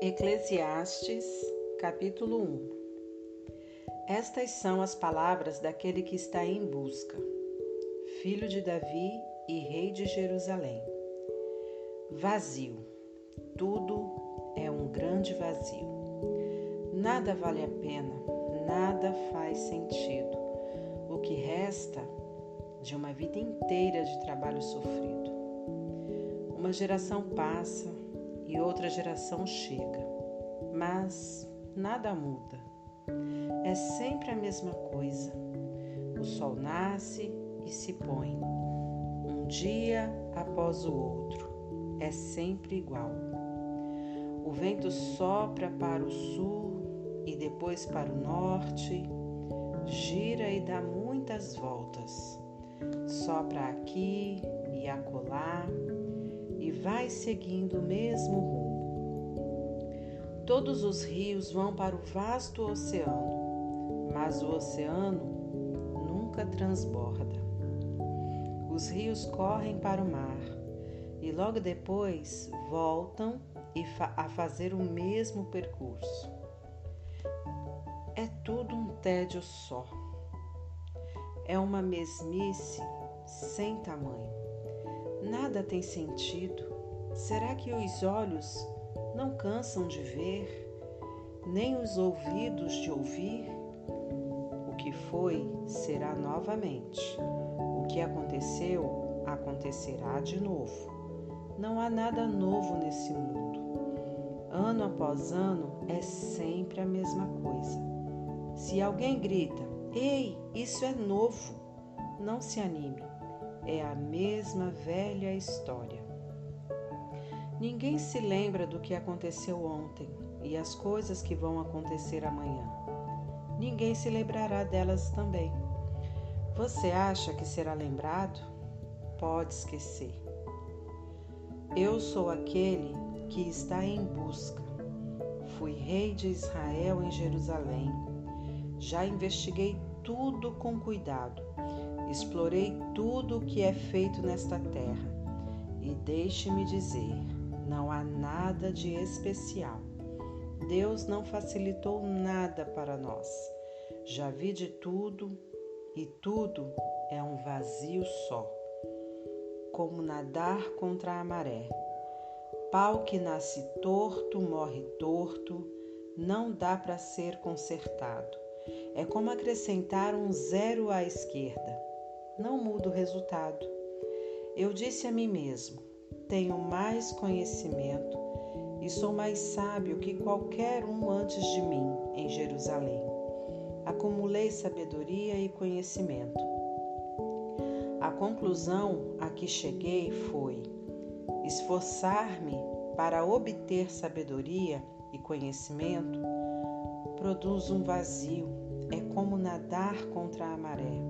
Eclesiastes, capítulo 1. Estas são as palavras daquele que está em busca, filho de Davi e rei de Jerusalém. Vazio, tudo é um grande vazio. Nada vale a pena, nada faz sentido. O que resta de uma vida inteira de trabalho sofrido. Uma geração passa e outra geração chega, mas nada muda. É sempre a mesma coisa. O sol nasce e se põe, um dia após o outro. É sempre igual. O vento sopra para o sul e depois para o norte, gira e dá muitas voltas. Sopra aqui e acolá e vai seguindo o mesmo rumo. Todos os rios vão para o vasto oceano, mas o oceano nunca transborda. Os rios correm para o mar e logo depois voltam a fazer o mesmo percurso. É tudo um tédio só. É uma mesmice sem tamanho. Nada tem sentido. Será que os olhos não cansam de ver, nem os ouvidos de ouvir? O que foi, será novamente. O que aconteceu, acontecerá de novo. Não há nada novo nesse mundo. Ano após ano é sempre a mesma coisa. Se alguém grita, "Ei, isso é novo!", não se anime. É a mesma velha história. Ninguém se lembra do que aconteceu ontem e as coisas que vão acontecer amanhã. Ninguém se lembrará delas também. Você acha que será lembrado? Pode esquecer. Eu sou aquele que está em busca. Fui rei de Israel em Jerusalém. Já investiguei tudo com cuidado. Explorei tudo o que é feito nesta terra. E deixe-me dizer, não há nada de especial. Deus não facilitou nada para nós. Já vi de tudo e tudo é um vazio só. Como nadar contra a maré. Pau que nasce torto, morre torto, não dá para ser consertado. É como acrescentar um zero à esquerda. Não muda o resultado. Eu disse a mim mesmo, tenho mais conhecimento e sou mais sábio que qualquer um antes de mim em Jerusalém. Acumulei sabedoria e conhecimento. A conclusão a que cheguei foi: esforçar-me para obter sabedoria e conhecimento produz um vazio, é como nadar contra a maré.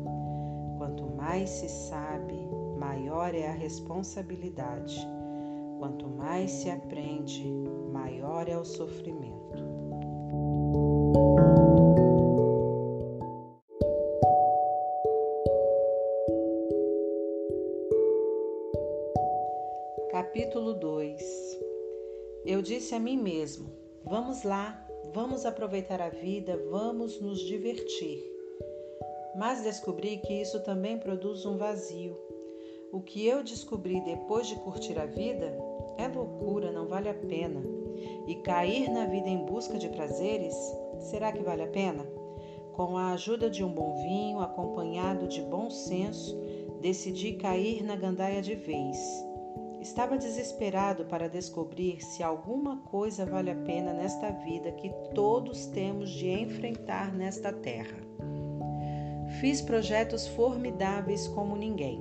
Quanto mais se sabe, maior é a responsabilidade. Quanto mais se aprende, maior é o sofrimento. Capítulo 2. Eu disse a mim mesmo, vamos lá, vamos aproveitar a vida, vamos nos divertir. Mas descobri que isso também produz um vazio. O que eu descobri depois de curtir a vida é loucura, não vale a pena. E cair na vida em busca de prazeres, será que vale a pena? Com a ajuda de um bom vinho, acompanhado de bom senso, decidi cair na gandaia de vez. Estava desesperado para descobrir se alguma coisa vale a pena nesta vida que todos temos de enfrentar nesta terra. Fiz projetos formidáveis como ninguém.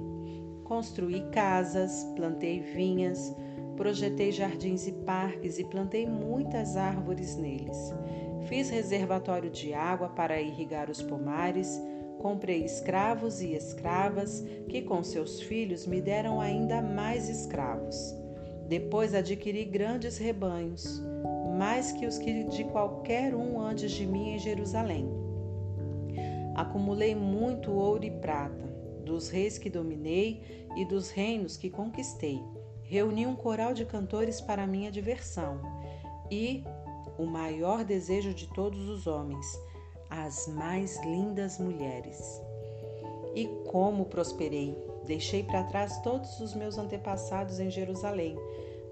Construí casas, plantei vinhas, projetei jardins e parques e plantei muitas árvores neles. Fiz reservatório de água para irrigar os pomares, comprei escravos e escravas que com seus filhos me deram ainda mais escravos. Depois adquiri grandes rebanhos, mais que os que de qualquer um antes de mim em Jerusalém. Acumulei muito ouro e prata, dos reis que dominei e dos reinos que conquistei. Reuni um coral de cantores para minha diversão e o maior desejo de todos os homens, as mais lindas mulheres. E como prosperei! Deixei para trás todos os meus antepassados em Jerusalém,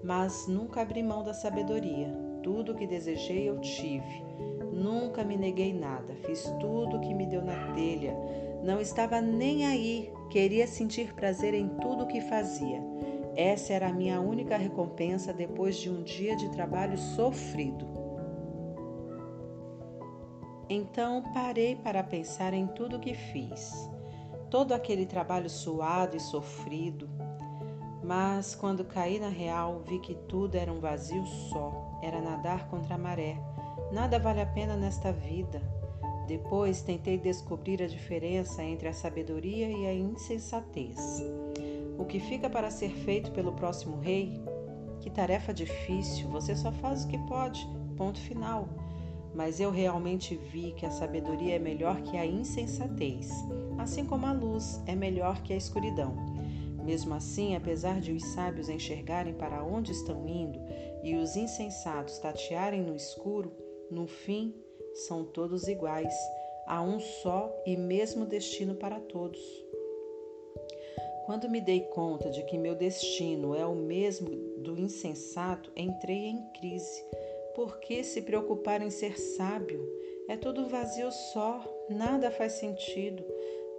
mas nunca abri mão da sabedoria. Tudo o que desejei eu tive. Nunca me neguei nada, fiz tudo o que me deu na telha. Não estava nem aí, queria sentir prazer em tudo o que fazia. Essa era a minha única recompensa depois de um dia de trabalho sofrido. Então parei para pensar em tudo o que fiz. Todo aquele trabalho suado e sofrido. Mas quando caí na real, vi que tudo era um vazio só, era nadar contra a maré. Nada vale a pena nesta vida. Depois tentei descobrir a diferença entre a sabedoria e a insensatez. O que fica para ser feito pelo próximo rei? Que tarefa difícil, você só faz o que pode, ponto final. Mas eu realmente vi que a sabedoria é melhor que a insensatez, assim como a luz é melhor que a escuridão. Mesmo assim, apesar de os sábios enxergarem para onde estão indo e os insensatos tatearem no escuro, no fim, são todos iguais, há um só e mesmo destino para todos. Quando me dei conta de que meu destino é o mesmo do insensato, entrei em crise. Por que se preocupar em ser sábio? É tudo um vazio só, nada faz sentido.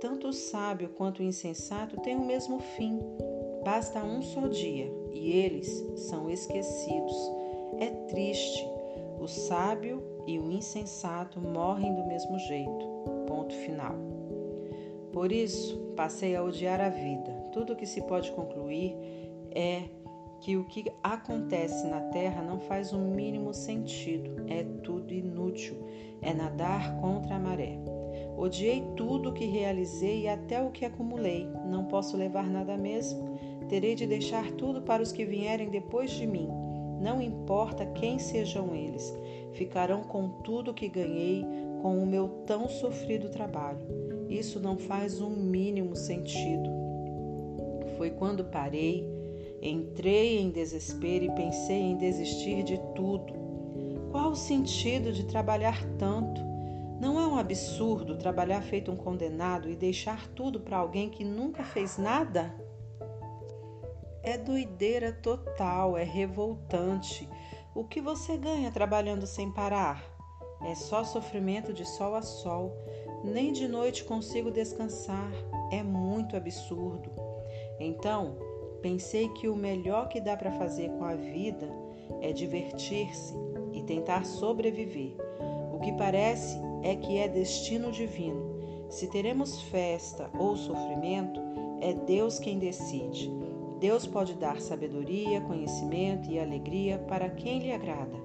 Tanto o sábio quanto o insensato têm o mesmo fim. Basta um só dia e eles são esquecidos. É triste. O sábio e o insensato morrem do mesmo jeito. Ponto final. Por isso, passei a odiar a vida. Tudo o que se pode concluir é que o que acontece na Terra não faz o mínimo sentido. É tudo inútil. É nadar contra a maré. Odiei tudo o que realizei e até o que acumulei. Não posso levar nada mesmo. Terei de deixar tudo para os que vierem depois de mim. Não importa quem sejam eles. Ficarão com tudo que ganhei, com o meu tão sofrido trabalho. Isso não faz um mínimo sentido. Foi quando parei, entrei em desespero e pensei em desistir de tudo. Qual o sentido de trabalhar tanto? Não é um absurdo trabalhar feito um condenado e deixar tudo para alguém que nunca fez nada? É doideira total, é revoltante. O que você ganha trabalhando sem parar? É só sofrimento de sol a sol. Nem de noite consigo descansar. É muito absurdo. Então, pensei que o melhor que dá para fazer com a vida é divertir-se e tentar sobreviver. O que parece é que é destino divino. Se teremos festa ou sofrimento, é Deus quem decide. Deus pode dar sabedoria, conhecimento e alegria para quem lhe agrada.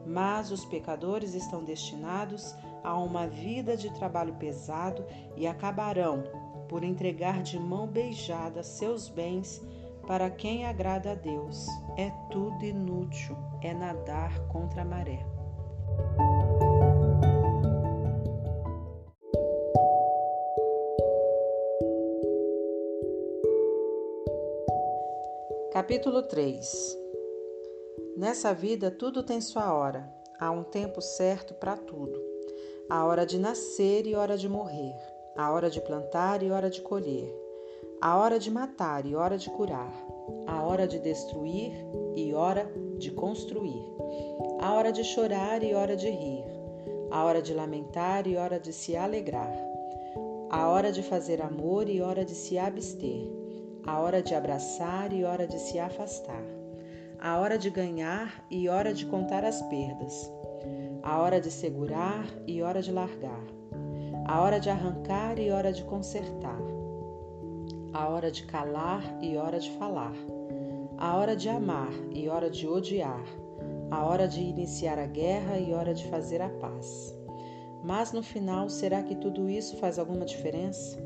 Mas os pecadores estão destinados a uma vida de trabalho pesado e acabarão por entregar de mão beijada seus bens para quem agrada a Deus. É tudo inútil, é nadar contra a maré. Capítulo 3. Nessa vida tudo tem sua hora. Há um tempo certo para tudo. A hora de nascer e hora de morrer. A hora de plantar e hora de colher. A hora de matar e hora de curar. A hora de destruir e hora de construir. A hora de chorar e hora de rir. A hora de lamentar e hora de se alegrar. A hora de fazer amor e hora de se abster. A hora de abraçar e hora de se afastar. A hora de ganhar e hora de contar as perdas. A hora de segurar e hora de largar. A hora de arrancar e hora de consertar. A hora de calar e hora de falar. A hora de amar e hora de odiar. A hora de iniciar a guerra e hora de fazer a paz. Mas no final, será que tudo isso faz alguma diferença?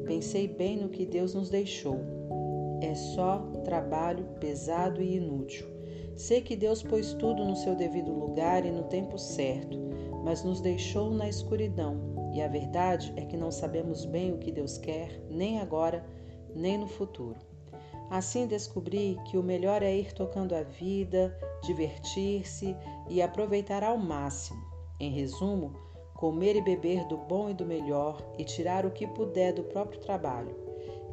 Pensei bem no que Deus nos deixou. É só trabalho pesado e inútil. Sei que Deus pôs tudo no seu devido lugar e no tempo certo, mas nos deixou na escuridão. E a verdade é que não sabemos bem o que Deus quer, nem agora, nem no futuro. Assim descobri que o melhor é ir tocando a vida, divertir-se e aproveitar ao máximo. Em resumo, comer e beber do bom e do melhor e tirar o que puder do próprio trabalho.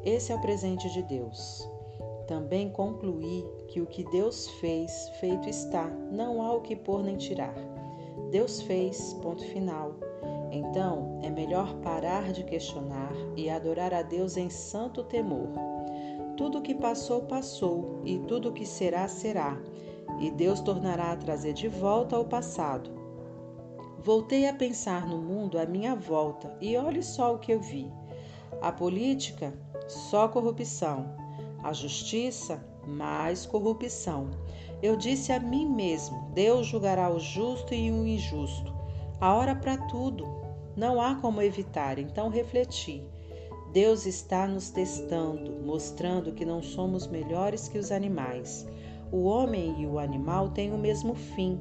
Esse é o presente de Deus. Também concluí que o que Deus fez, feito está, não há o que pôr nem tirar. Deus fez, ponto final. Então, é melhor parar de questionar e adorar a Deus em santo temor. Tudo o que passou, passou, e tudo o que será, será, e Deus tornará a trazer de volta ao passado. Voltei a pensar no mundo à minha volta e olhe só o que eu vi. A política, só corrupção. A justiça, mais corrupção. Eu disse a mim mesmo, Deus julgará o justo e o injusto. A hora para tudo. Não há como evitar, então refleti. Deus está nos testando, mostrando que não somos melhores que os animais. O homem e o animal têm o mesmo fim.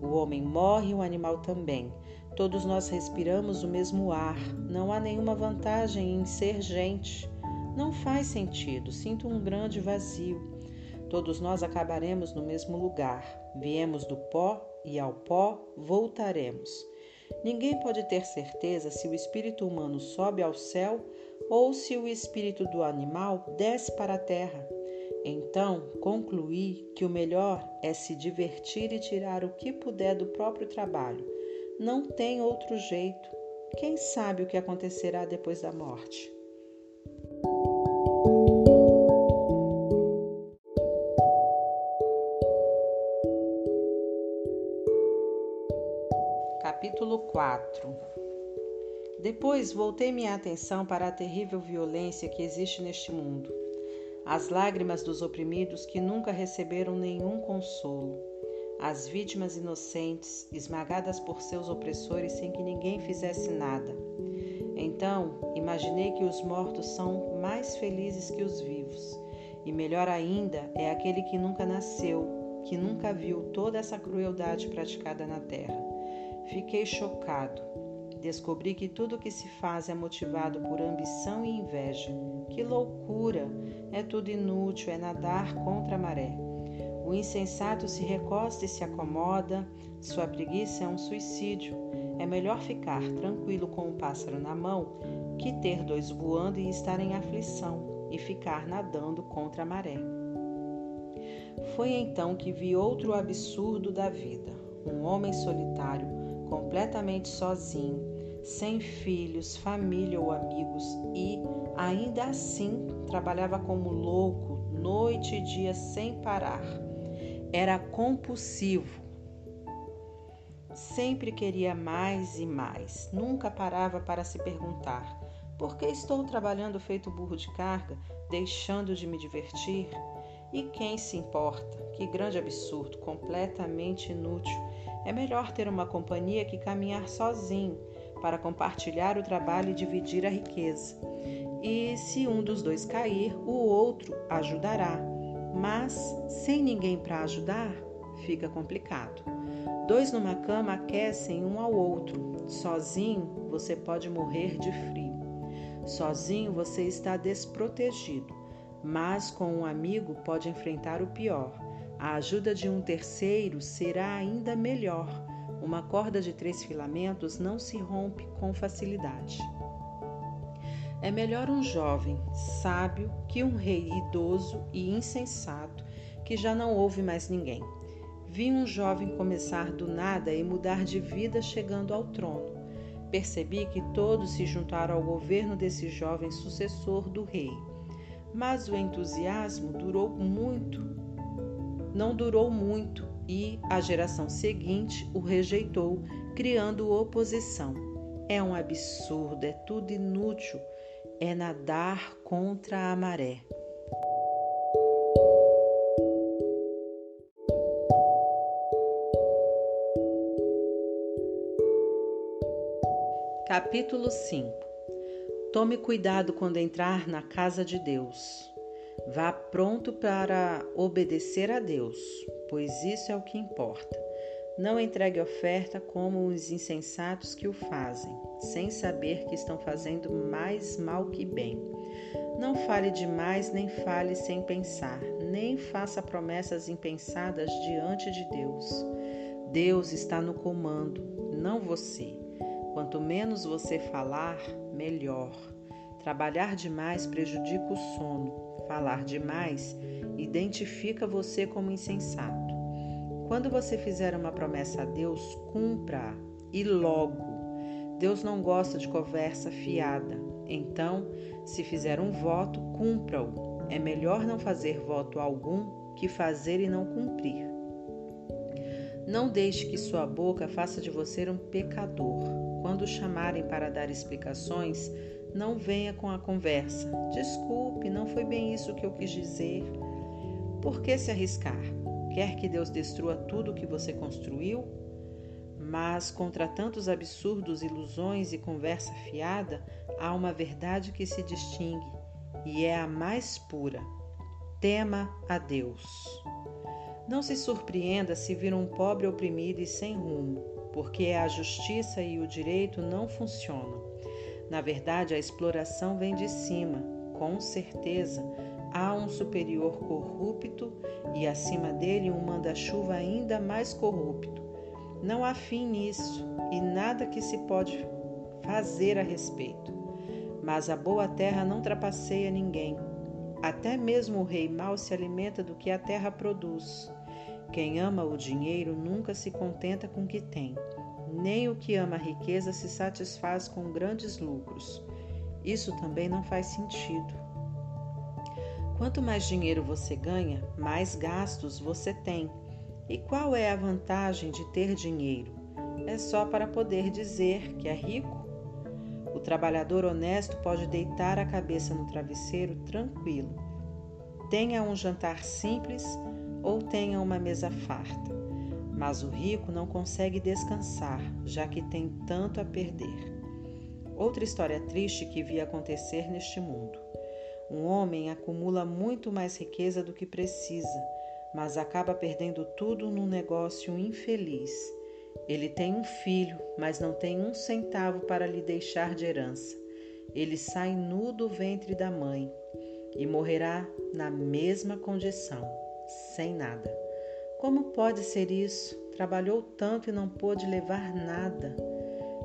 O homem morre e o animal também. Todos nós respiramos o mesmo ar. Não há nenhuma vantagem em ser gente. Não faz sentido. Sinto um grande vazio. Todos nós acabaremos no mesmo lugar. Viemos do pó e ao pó voltaremos. Ninguém pode ter certeza se o espírito humano sobe ao céu ou se o espírito do animal desce para a terra. Então, concluí que o melhor é se divertir e tirar o que puder do próprio trabalho. Não tem outro jeito. Quem sabe o que acontecerá depois da morte? Capítulo 4. Depois voltei minha atenção para a terrível violência que existe neste mundo. As lágrimas dos oprimidos que nunca receberam nenhum consolo. As vítimas inocentes, esmagadas por seus opressores sem que ninguém fizesse nada. Então, imaginei que os mortos são mais felizes que os vivos. E melhor ainda é aquele que nunca nasceu, que nunca viu toda essa crueldade praticada na terra. Fiquei chocado. Descobri que tudo o que se faz é motivado por ambição e inveja. Que loucura! É tudo inútil, é nadar contra a maré. O insensato se recosta e se acomoda, sua preguiça é um suicídio. É melhor ficar tranquilo com um pássaro na mão que ter dois voando e estar em aflição e ficar nadando contra a maré. Foi então que vi outro absurdo da vida. Um homem solitário, completamente sozinho, sem filhos, família ou amigos e, ainda assim, trabalhava como louco, noite e dia sem parar. Era compulsivo. Sempre queria mais e mais. Nunca parava para se perguntar: por que estou trabalhando feito burro de carga, deixando de me divertir? E quem se importa? Que grande absurdo, completamente inútil. É melhor ter uma companhia que caminhar sozinho, para compartilhar o trabalho e dividir a riqueza. E se um dos dois cair, o outro ajudará. Mas, sem ninguém para ajudar, fica complicado. Dois numa cama aquecem um ao outro. Sozinho, você pode morrer de frio. Sozinho, você está desprotegido. Mas com um amigo pode enfrentar o pior. A ajuda de um terceiro será ainda melhor. Uma corda de 3 filamentos não se rompe com facilidade. É melhor um jovem sábio que um rei idoso e insensato que já não ouve mais ninguém. Vi um jovem começar do nada e mudar de vida chegando ao trono. Percebi que todos se juntaram ao governo desse jovem sucessor do rei. Mas o entusiasmo não durou muito e a geração seguinte o rejeitou, criando oposição. É um absurdo, é tudo inútil, é nadar contra a maré. Capítulo 5. Tome cuidado quando entrar na casa de Deus. Vá pronto para obedecer a Deus, pois isso é o que importa. Não entregue oferta como os insensatos que o fazem, sem saber que estão fazendo mais mal que bem. Não fale demais, nem fale sem pensar, nem faça promessas impensadas diante de Deus. Deus está no comando, não você. Quanto menos você falar, melhor. Trabalhar demais prejudica o sono. Falar demais identifica você como insensato. Quando você fizer uma promessa a Deus, cumpra-a e logo. Deus não gosta de conversa fiada. Então, se fizer um voto, cumpra-o. É melhor não fazer voto algum que fazer e não cumprir. Não deixe que sua boca faça de você um pecador. Quando o chamarem para dar explicações, não venha com a conversa. Desculpe, não foi bem isso que eu quis dizer. Por que se arriscar? Quer que Deus destrua tudo o que você construiu? Mas contra tantos absurdos, ilusões e conversa fiada, há uma verdade que se distingue, e é a mais pura. Tema a Deus. Não se surpreenda se vir um pobre oprimido e sem rumo, porque a justiça e o direito não funcionam. Na verdade, a exploração vem de cima. Com certeza, há um superior corrupto e acima dele um manda-chuva ainda mais corrupto. Não há fim nisso e nada que se pode fazer a respeito. Mas a boa terra não trapaceia ninguém. Até mesmo o rei mau se alimenta do que a terra produz. Quem ama o dinheiro nunca se contenta com o que tem. Nem o que ama a riqueza se satisfaz com grandes lucros. Isso também não faz sentido. Quanto mais dinheiro você ganha, mais gastos você tem. E qual é a vantagem de ter dinheiro? É só para poder dizer que é rico? O trabalhador honesto pode deitar a cabeça no travesseiro tranquilo. Tenha um jantar simples ou tenha uma mesa farta. Mas o rico não consegue descansar, já que tem tanto a perder. Outra história triste que vi acontecer neste mundo. Um homem acumula muito mais riqueza do que precisa, mas acaba perdendo tudo num negócio infeliz. Ele tem um filho, mas não tem um centavo para lhe deixar de herança. Ele sai nu do ventre da mãe e morrerá na mesma condição, sem nada. Como pode ser isso? Trabalhou tanto e não pôde levar nada.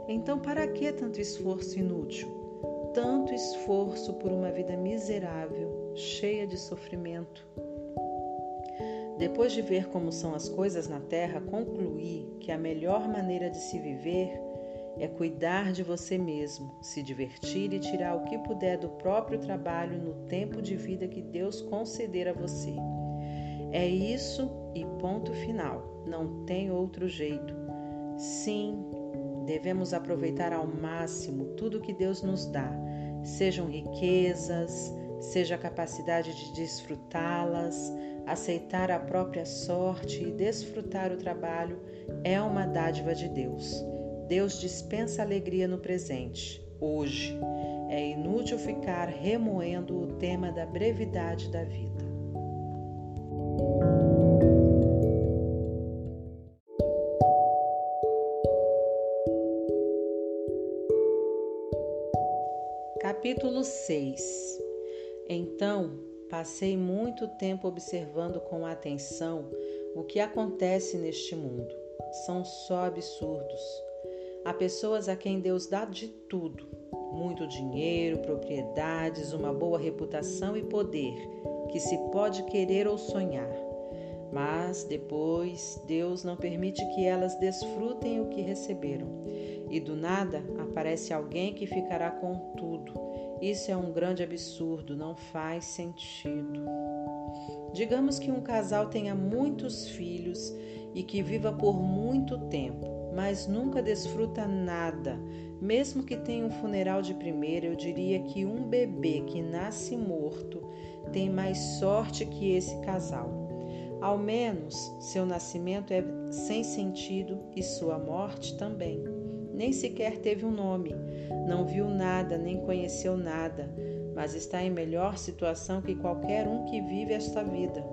Então, para que tanto esforço inútil? Tanto esforço por uma vida miserável, cheia de sofrimento. Depois de ver como são as coisas na terra, concluí que a melhor maneira de se viver é cuidar de você mesmo, se divertir e tirar o que puder do próprio trabalho no tempo de vida que Deus conceder a você. É isso e ponto final, não tem outro jeito. Sim, devemos aproveitar ao máximo tudo que Deus nos dá, sejam riquezas, seja a capacidade de desfrutá-las. Aceitar a própria sorte e desfrutar o trabalho é uma dádiva de Deus. Deus dispensa alegria no presente, hoje. É inútil ficar remoendo o tema da brevidade da vida. Capítulo 6. Então, passei muito tempo observando com atenção o que acontece neste mundo. São só absurdos. Há pessoas a quem Deus dá de tudo: muito dinheiro, propriedades, uma boa reputação e poder, que se pode querer ou sonhar. Mas depois Deus não permite que elas desfrutem o que receberam. E do nada aparece alguém que ficará com tudo. Isso é um grande absurdo, não faz sentido. Digamos que um casal tenha muitos filhos e que viva por muito tempo, mas nunca desfruta nada. Mesmo que tenha um funeral de primeira, eu diria que um bebê que nasce morto tem mais sorte que esse casal. Ao menos, seu nascimento é sem sentido e sua morte também. Nem sequer teve um nome, não viu nada, nem conheceu nada, mas está em melhor situação que qualquer um que vive esta vida.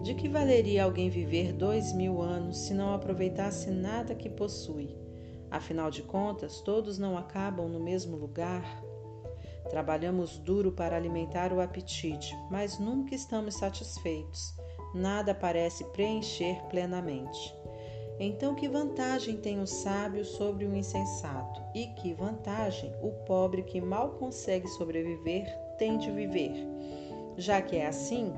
De que valeria alguém viver 2000 anos se não aproveitasse nada que possui? Afinal de contas, todos não acabam no mesmo lugar? Trabalhamos duro para alimentar o apetite, mas nunca estamos satisfeitos. Nada parece preencher plenamente. Então, que vantagem tem o sábio sobre o insensato? E que vantagem o pobre que mal consegue sobreviver tem de viver? Já que é assim,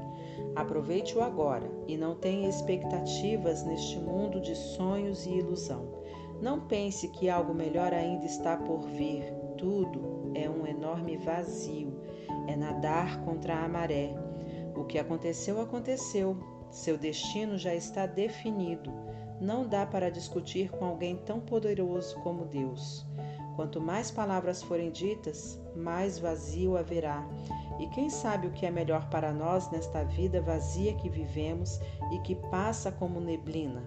aproveite-o agora e não tenha expectativas neste mundo de sonhos e ilusão. Não pense que algo melhor ainda está por vir. Tudo é um enorme vazio, é nadar contra a maré. O que aconteceu, aconteceu. Seu destino já está definido. Não dá para discutir com alguém tão poderoso como Deus. Quanto mais palavras forem ditas, mais vazio haverá. E quem sabe o que é melhor para nós nesta vida vazia que vivemos e que passa como neblina?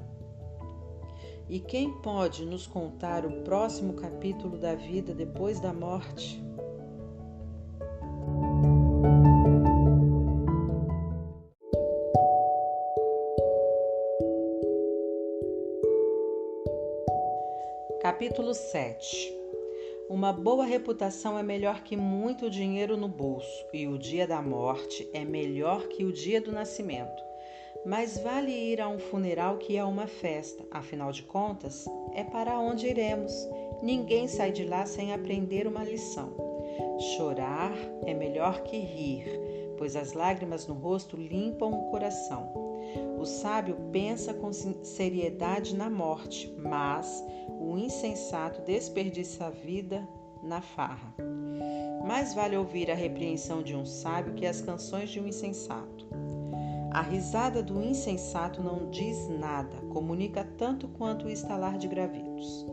E quem pode nos contar o próximo capítulo da vida depois da morte? Capítulo 7. Uma boa reputação é melhor que muito dinheiro no bolso, e o dia da morte é melhor que o dia do nascimento. Mas vale ir a um funeral que é uma festa, afinal de contas, é para onde iremos. Ninguém sai de lá sem aprender uma lição. Chorar é melhor que rir, pois as lágrimas no rosto limpam o coração. O sábio pensa com seriedade na morte, mas o insensato desperdiça a vida na farra. Mais vale ouvir a repreensão de um sábio que as canções de um insensato. A risada do insensato não diz nada, comunica tanto quanto o estalar de gravetos.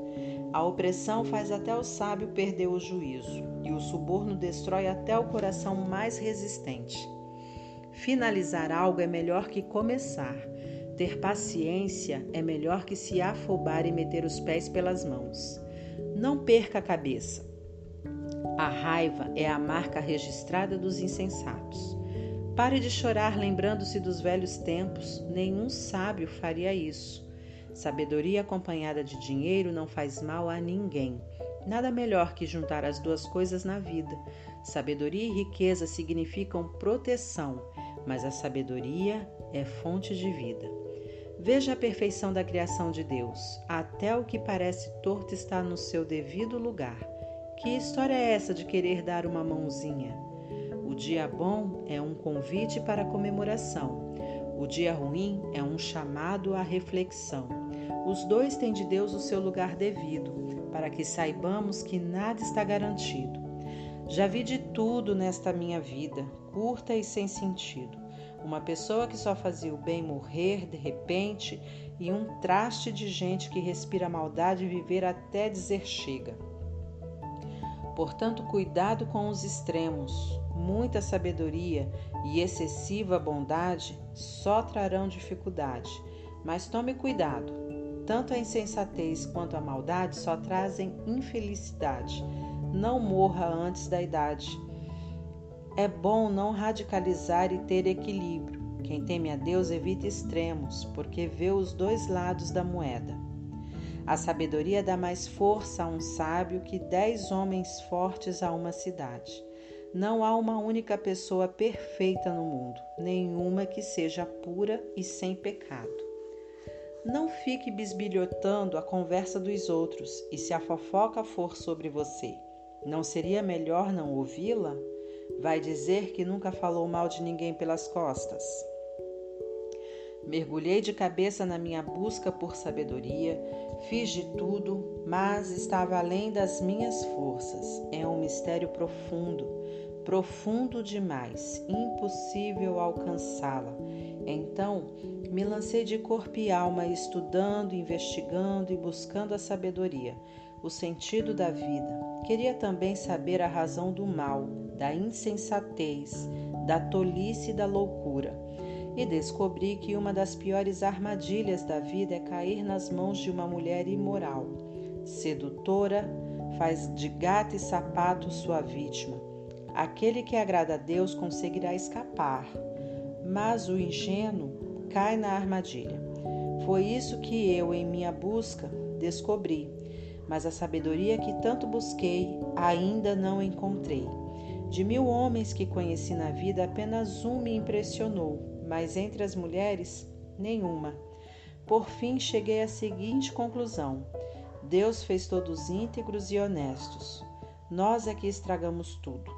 A opressão faz até o sábio perder o juízo, e o suborno destrói até o coração mais resistente. Finalizar algo é melhor que começar. Ter paciência é melhor que se afobar e meter os pés pelas mãos. Não perca a cabeça. A raiva é a marca registrada dos insensatos. Pare de chorar lembrando-se dos velhos tempos. Nenhum sábio faria isso. Sabedoria acompanhada de dinheiro não faz mal a ninguém. Nada melhor que juntar as duas coisas na vida. Sabedoria e riqueza significam proteção, mas a sabedoria é fonte de vida. Veja a perfeição da criação de Deus. Até o que parece torto está no seu devido lugar. Que história é essa de querer dar uma mãozinha? O dia bom é um convite para a comemoração. O dia ruim é um chamado à reflexão. Os dois têm de Deus o seu lugar devido, para que saibamos que nada está garantido. Já vi de tudo nesta minha vida, curta e sem sentido. Uma pessoa que só fazia o bem morrer de repente e um traste de gente que respira maldade viver até dizer chega. Portanto, cuidado com os extremos. Muita sabedoria e excessiva bondade só trarão dificuldade. Mas tome cuidado. Tanto a insensatez quanto a maldade só trazem infelicidade. Não morra antes da idade. É bom não radicalizar e ter equilíbrio. Quem teme a Deus evita extremos, porque vê os dois lados da moeda. A sabedoria dá mais força a um sábio que 10 homens fortes a uma cidade. Não há uma única pessoa perfeita no mundo, nenhuma que seja pura e sem pecado. Não fique bisbilhotando a conversa dos outros, e se a fofoca for sobre você, não seria melhor não ouvi-la? Vai dizer que nunca falou mal de ninguém pelas costas. Mergulhei de cabeça na minha busca por sabedoria, fiz de tudo, mas estava além das minhas forças. É um mistério profundo, profundo demais, impossível alcançá-la. Então, me lancei de corpo e alma, estudando, investigando e buscando a sabedoria, o sentido da vida. Queria também saber a razão do mal, da insensatez, da tolice e da loucura. E descobri que uma das piores armadilhas da vida é cair nas mãos de uma mulher imoral. Sedutora, faz de gato e sapato sua vítima. Aquele que agrada a Deus conseguirá escapar, mas o ingênuo cai na armadilha. Foi isso que eu, em minha busca, descobri, mas a sabedoria que tanto busquei ainda não encontrei. De 1000 homens que conheci na vida, apenas um me impressionou, mas entre as mulheres, nenhuma. Por fim, cheguei à seguinte conclusão: Deus fez todos íntegros e honestos. Nós é que estragamos tudo.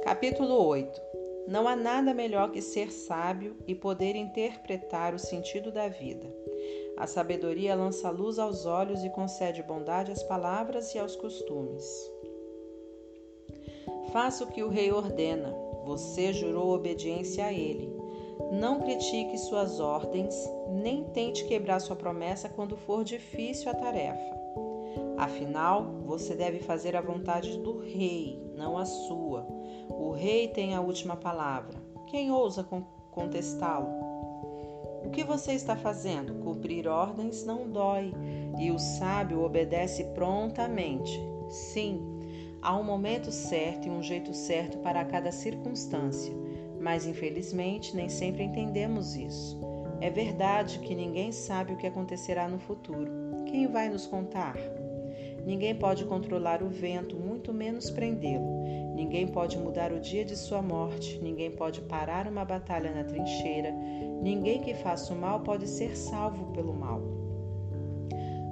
Capítulo 8. Não há nada melhor que ser sábio e poder interpretar o sentido da vida. A sabedoria lança luz aos olhos e concede bondade às palavras e aos costumes. Faça o que o rei ordena. Você jurou obediência a ele. Não critique suas ordens, nem tente quebrar sua promessa quando for difícil a tarefa. Afinal, você deve fazer a vontade do rei, não a sua. O rei tem a última palavra. Quem ousa contestá-lo? O que você está fazendo? Cumprir ordens não dói, e o sábio obedece prontamente. Sim, há um momento certo e um jeito certo para cada circunstância, mas infelizmente nem sempre entendemos isso. É verdade que ninguém sabe o que acontecerá no futuro. Quem vai nos contar? Ninguém pode controlar o vento, muito menos prendê-lo. Ninguém pode mudar o dia de sua morte. Ninguém pode parar uma batalha na trincheira. Ninguém que faça o mal pode ser salvo pelo mal.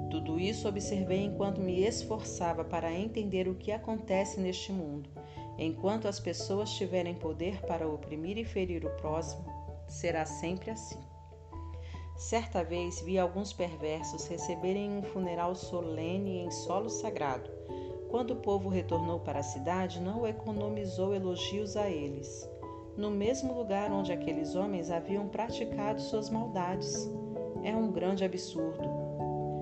Tudo isso observei enquanto me esforçava para entender o que acontece neste mundo. Enquanto as pessoas tiverem poder para oprimir e ferir o próximo, será sempre assim. Certa vez vi alguns perversos receberem um funeral solene em solo sagrado. Quando o povo retornou para a cidade, não economizou elogios a eles, no mesmo lugar onde aqueles homens haviam praticado suas maldades. É um grande absurdo.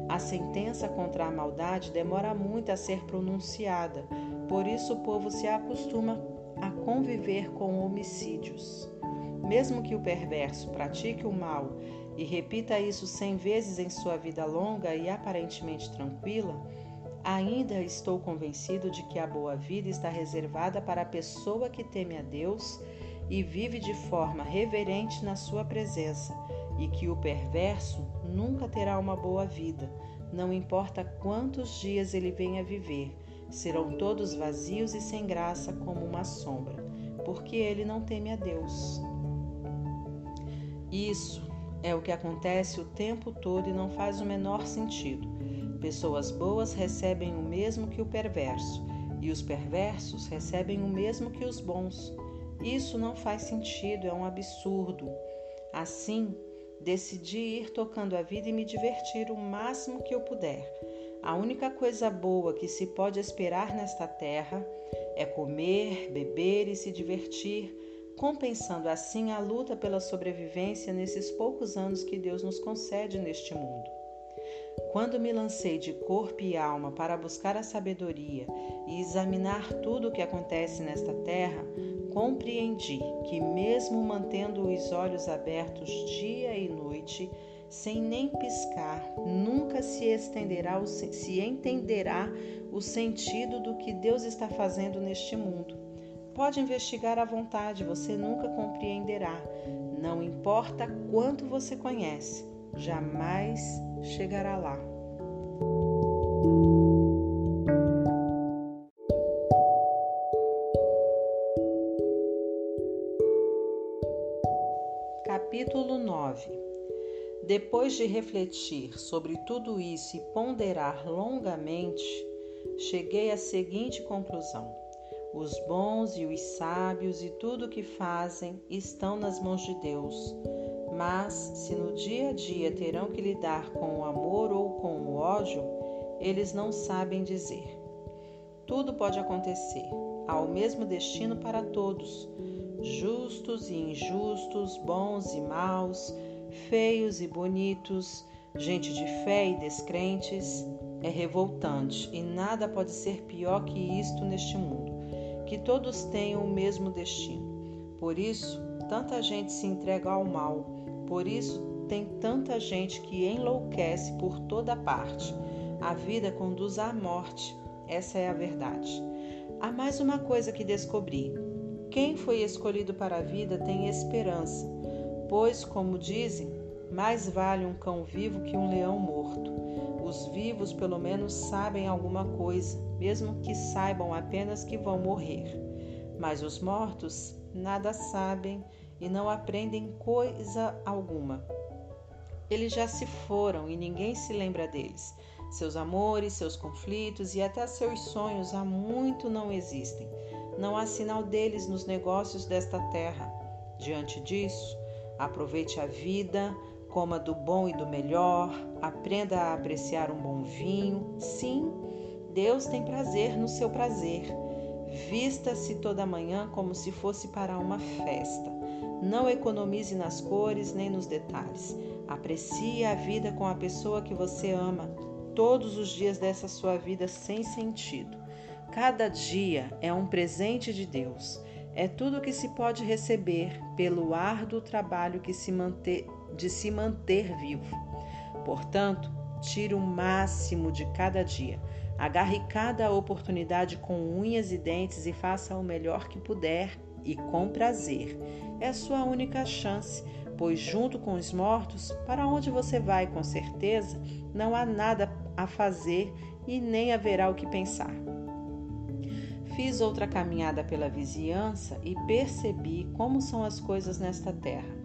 A sentença contra a maldade demora muito a ser pronunciada, por isso o povo se acostuma a conviver com homicídios. Mesmo que o perverso pratique o mal e repita isso 100 vezes em sua vida longa e aparentemente tranquila, ainda estou convencido de que a boa vida está reservada para a pessoa que teme a Deus e vive de forma reverente na sua presença, e que o perverso nunca terá uma boa vida, não importa quantos dias ele venha viver, serão todos vazios e sem graça como uma sombra, porque ele não teme a Deus. Isso é o que acontece o tempo todo e não faz o menor sentido. Pessoas boas recebem o mesmo que o perverso, e os perversos recebem o mesmo que os bons. Isso não faz sentido, é um absurdo. Assim, decidi ir tocando a vida e me divertir o máximo que eu puder. A única coisa boa que se pode esperar nesta terra é comer, beber e se divertir, compensando assim a luta pela sobrevivência nesses poucos anos que Deus nos concede neste mundo. Quando me lancei de corpo e alma para buscar a sabedoria e examinar tudo o que acontece nesta terra, compreendi que mesmo mantendo os olhos abertos dia e noite, sem nem piscar, nunca se entenderá o sentido do que Deus está fazendo neste mundo. Pode investigar à vontade, você nunca compreenderá. Não importa quanto você conhece, jamais chegará lá. Capítulo 9. Depois de refletir sobre tudo isso e ponderar longamente, cheguei à seguinte conclusão: os bons e os sábios e tudo o que fazem estão nas mãos de Deus. Mas, se no dia a dia terão que lidar com o amor ou com o ódio, eles não sabem dizer. Tudo pode acontecer. Há o mesmo destino para todos, justos e injustos, bons e maus, feios e bonitos, gente de fé e descrentes. É revoltante e nada pode ser pior que isto neste mundo, que todos tenham o mesmo destino. Por isso, tanta gente se entrega ao mal. Por isso, tem tanta gente que enlouquece por toda parte. A vida conduz à morte. Essa é a verdade. Há mais uma coisa que descobri. Quem foi escolhido para a vida tem esperança, pois, como dizem, Mais vale um cão vivo que um leão morto. Os vivos pelo menos sabem alguma coisa, mesmo que saibam apenas que vão morrer. Mas os mortos nada sabem e não aprendem coisa alguma. Eles já se foram e ninguém se lembra deles. Seus amores, seus conflitos e até seus sonhos há muito não existem. Não há sinal deles nos negócios desta terra. Diante disso, aproveite a vida, coma do bom e do melhor, aprenda a apreciar um bom vinho. Sim, Deus tem prazer no seu prazer. Vista-se toda manhã como se fosse para uma festa. Não economize nas cores nem nos detalhes. Aprecie a vida com a pessoa que você ama, todos os dias dessa sua vida sem sentido. Cada dia é um presente de Deus. É tudo que se pode receber pelo árduo trabalho de se manter vivo. Portanto, tire o máximo de cada dia. Agarre cada oportunidade com unhas e dentes e faça o melhor que puder e com prazer. É a sua única chance, pois junto com os mortos, para onde você vai com certeza, não há nada a fazer e nem haverá o que pensar. Fiz outra caminhada pela vizinhança e percebi como são as coisas nesta terra.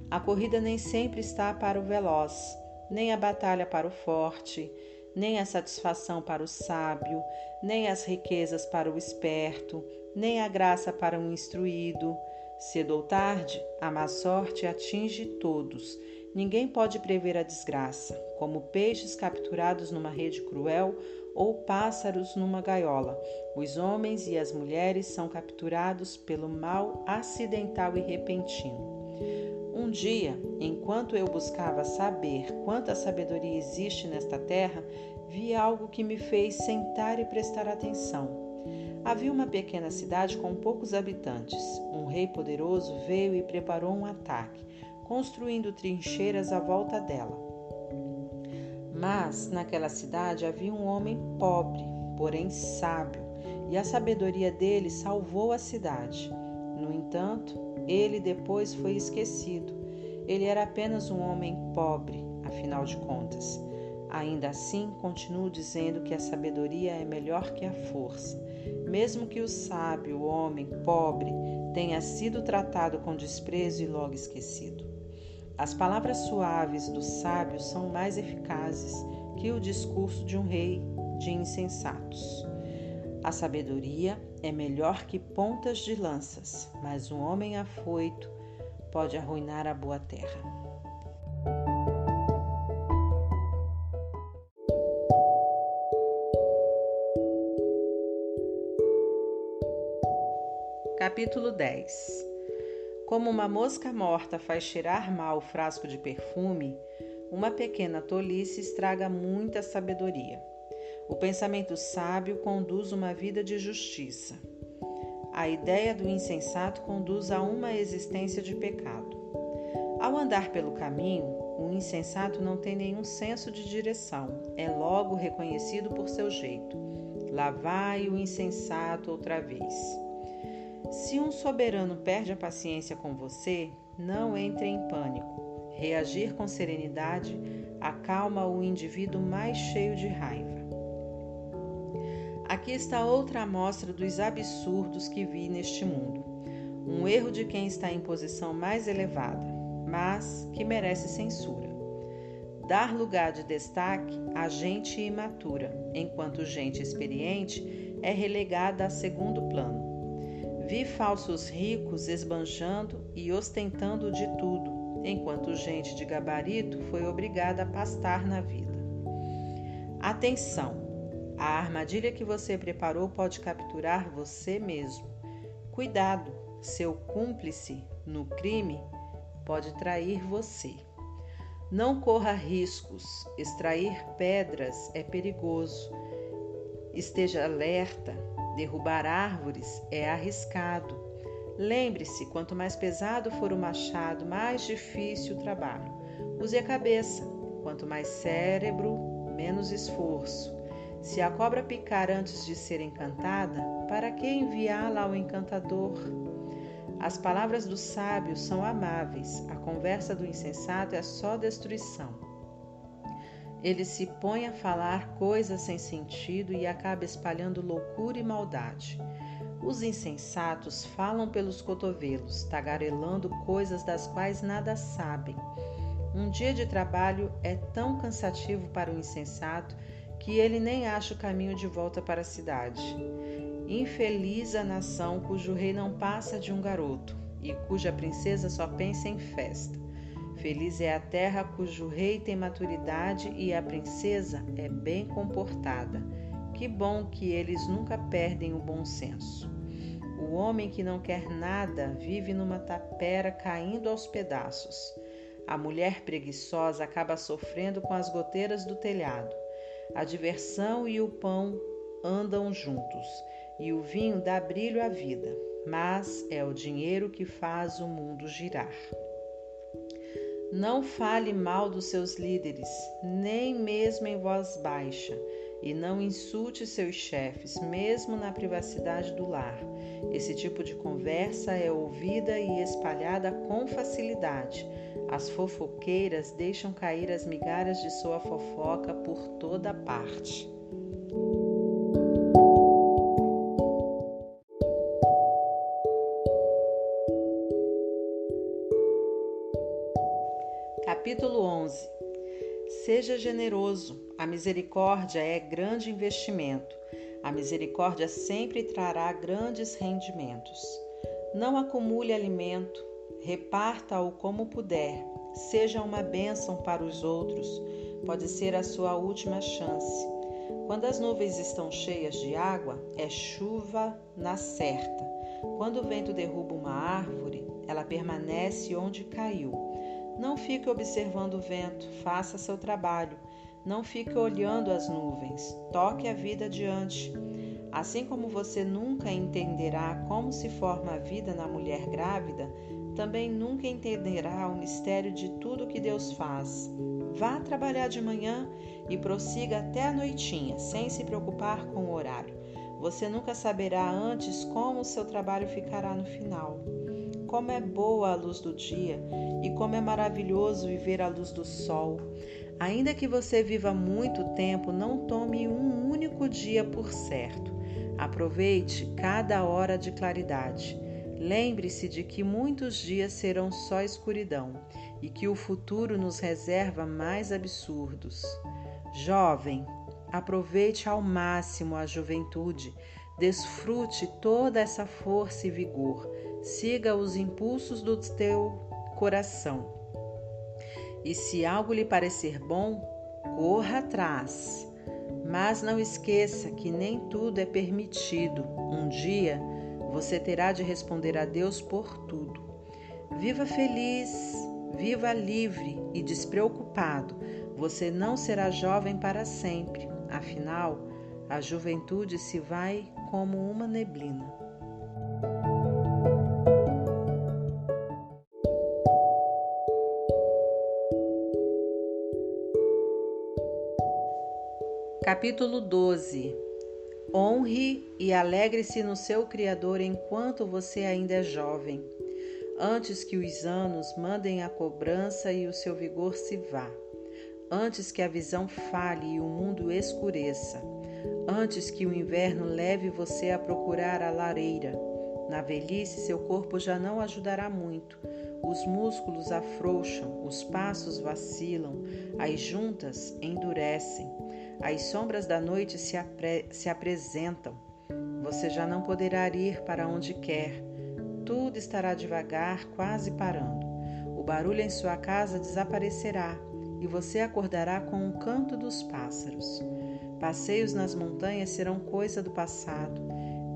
A corrida nem sempre está para o veloz, nem a batalha para o forte, nem a satisfação para o sábio, nem as riquezas para o esperto, nem a graça para o instruído. Cedo ou tarde, a má sorte atinge todos. Ninguém pode prever a desgraça, como peixes capturados numa rede cruel ou pássaros numa gaiola. Os homens e as mulheres são capturados pelo mal acidental e repentino. Um dia, enquanto eu buscava saber quanta sabedoria existe nesta terra, vi algo que me fez sentar e prestar atenção. Havia uma pequena cidade com poucos habitantes. Um rei poderoso veio e preparou um ataque, construindo trincheiras à volta dela. Mas, naquela cidade havia um homem pobre, porém sábio, e a sabedoria dele salvou a cidade. No entanto, ele depois foi esquecido. Ele era apenas um homem pobre, afinal de contas. Ainda assim, continuo dizendo que a sabedoria é melhor que a força. Mesmo que o sábio, o homem pobre, tenha sido tratado com desprezo e logo esquecido. As palavras suaves do sábio são mais eficazes que o discurso de um rei de insensatos. A sabedoria é melhor que pontas de lanças, mas um homem afoito pode arruinar a boa terra. Capítulo 10. Como uma mosca morta faz cheirar mal o frasco de perfume, uma pequena tolice estraga muita sabedoria. O pensamento sábio conduz uma vida de justiça. A ideia do insensato conduz a uma existência de pecado. Ao andar pelo caminho, o insensato não tem nenhum senso de direção, é logo reconhecido por seu jeito. Lá vai o insensato outra vez. Se um soberano perde a paciência com você, não entre em pânico. Reagir com serenidade acalma o indivíduo mais cheio de raiva. Aqui está outra amostra dos absurdos que vi neste mundo. Um erro de quem está em posição mais elevada, mas que merece censura. Dar lugar de destaque a gente imatura, enquanto gente experiente é relegada a segundo plano. Vi falsos ricos esbanjando e ostentando de tudo, enquanto gente de gabarito foi obrigada a pastar na vida. Atenção! A armadilha que você preparou pode capturar você mesmo. Cuidado! Seu cúmplice no crime pode trair você. Não corra riscos. Extrair pedras é perigoso. Esteja alerta. Derrubar árvores é arriscado. Lembre-se, quanto mais pesado for o machado, mais difícil o trabalho. Use a cabeça. Quanto mais cérebro, menos esforço. Se a cobra picar antes de ser encantada, para que enviá-la ao encantador? As palavras dos sábios são amáveis, a conversa do insensato é só destruição. Ele se põe a falar coisas sem sentido e acaba espalhando loucura e maldade. Os insensatos falam pelos cotovelos, tagarelando coisas das quais nada sabem. Um dia de trabalho é tão cansativo para o insensato que ele nem acha o caminho de volta para a cidade. Infeliz a nação cujo rei não passa de um garoto e cuja princesa só pensa em festa. Feliz é a terra cujo rei tem maturidade e a princesa é bem comportada. Que bom que eles nunca perdem o bom senso. O homem que não quer nada vive numa tapera caindo aos pedaços. A mulher preguiçosa acaba sofrendo com as goteiras do telhado. A diversão e o pão andam juntos, e o vinho dá brilho à vida, mas é o dinheiro que faz o mundo girar. Não fale mal dos seus líderes, nem mesmo em voz baixa, e não insulte seus chefes, mesmo na privacidade do lar. Esse tipo de conversa é ouvida e espalhada com facilidade. As fofoqueiras deixam cair as migalhas de sua fofoca por toda parte. Capítulo 11. Seja generoso. A misericórdia é grande investimento. A misericórdia sempre trará grandes rendimentos. Não acumule alimento, reparta-o como puder. Seja uma bênção para os outros. Pode ser a sua última chance. Quando as nuvens estão cheias de água, é chuva na certa. Quando o vento derruba uma árvore, ela permanece onde caiu. Não fique observando o vento, faça seu trabalho. Não fique olhando as nuvens, toque a vida adiante. Assim como você nunca entenderá como se forma a vida na mulher grávida, também nunca entenderá o mistério de tudo que Deus faz. Vá trabalhar de manhã e prossiga até a noitinha, sem se preocupar com o horário. Você nunca saberá antes como o seu trabalho ficará no final. Como é boa a luz do dia e como é maravilhoso viver à luz do sol. Ainda que você viva muito tempo, não tome um único dia por certo. Aproveite cada hora de claridade. Lembre-se de que muitos dias serão só escuridão e que o futuro nos reserva mais absurdos. Jovem, aproveite ao máximo a juventude. Desfrute toda essa força e vigor. Siga os impulsos do teu coração. E se algo lhe parecer bom, corra atrás. Mas não esqueça que nem tudo é permitido. Um dia você terá de responder a Deus por tudo. Viva feliz, viva livre e despreocupado. Você não será jovem para sempre. Afinal, a juventude se vai como uma neblina. Capítulo 12. Honre e alegre-se no seu Criador enquanto você ainda é jovem, antes que os anos mandem a cobrança e o seu vigor se vá, antes que a visão falhe e o mundo escureça, antes que o inverno leve você a procurar a lareira. Na velhice, seu corpo já não ajudará muito. Os músculos afrouxam, os passos vacilam, as juntas endurecem. As sombras da noite se apresentam. Você já não poderá ir para onde quer. Tudo estará devagar, quase parando. O barulho em sua casa desaparecerá e você acordará com o canto dos pássaros. Passeios nas montanhas serão coisa do passado.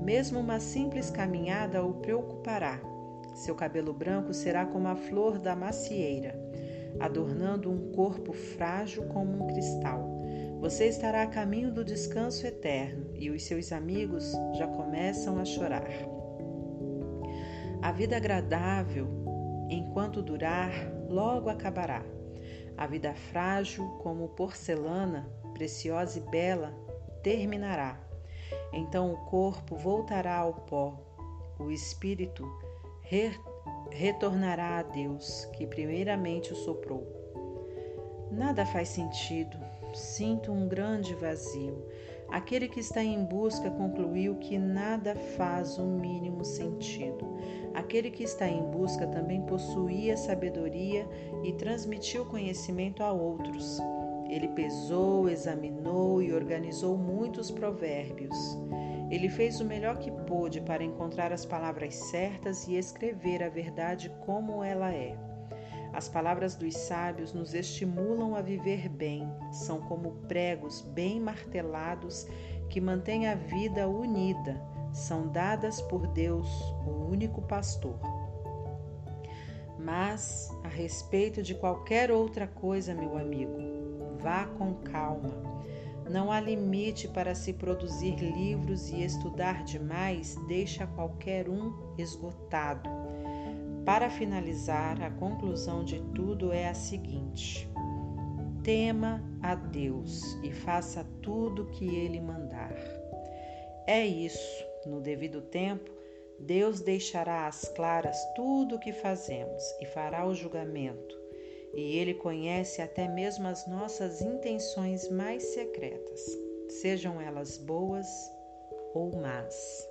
Mesmo uma simples caminhada o preocupará. Seu cabelo branco será como a flor da macieira, adornando um corpo frágil como um cristal. Você estará a caminho do descanso eterno e os seus amigos já começam a chorar. A vida agradável, enquanto durar, logo acabará. A vida frágil, como porcelana, preciosa e bela, terminará. Então o corpo voltará ao pó, o espírito retornará a Deus, que primeiramente o soprou. Nada faz sentido. Sinto um grande vazio. Aquele que está em busca concluiu que nada faz o mínimo sentido. Aquele que está em busca também possuía sabedoria e transmitiu conhecimento a outros. Ele pesou, examinou e organizou muitos provérbios. Ele fez o melhor que pôde para encontrar as palavras certas e escrever a verdade como ela é. As palavras dos sábios nos estimulam a viver bem, são como pregos bem martelados que mantêm a vida unida, são dadas por Deus, o único pastor. Mas, a respeito de qualquer outra coisa, meu amigo, vá com calma. Não há limite para se produzir livros e estudar demais deixa qualquer um esgotado. Para finalizar, a conclusão de tudo é a seguinte: tema a Deus e faça tudo o que Ele mandar. É isso, no devido tempo, Deus deixará às claras tudo o que fazemos e fará o julgamento. E Ele conhece até mesmo as nossas intenções mais secretas, sejam elas boas ou más.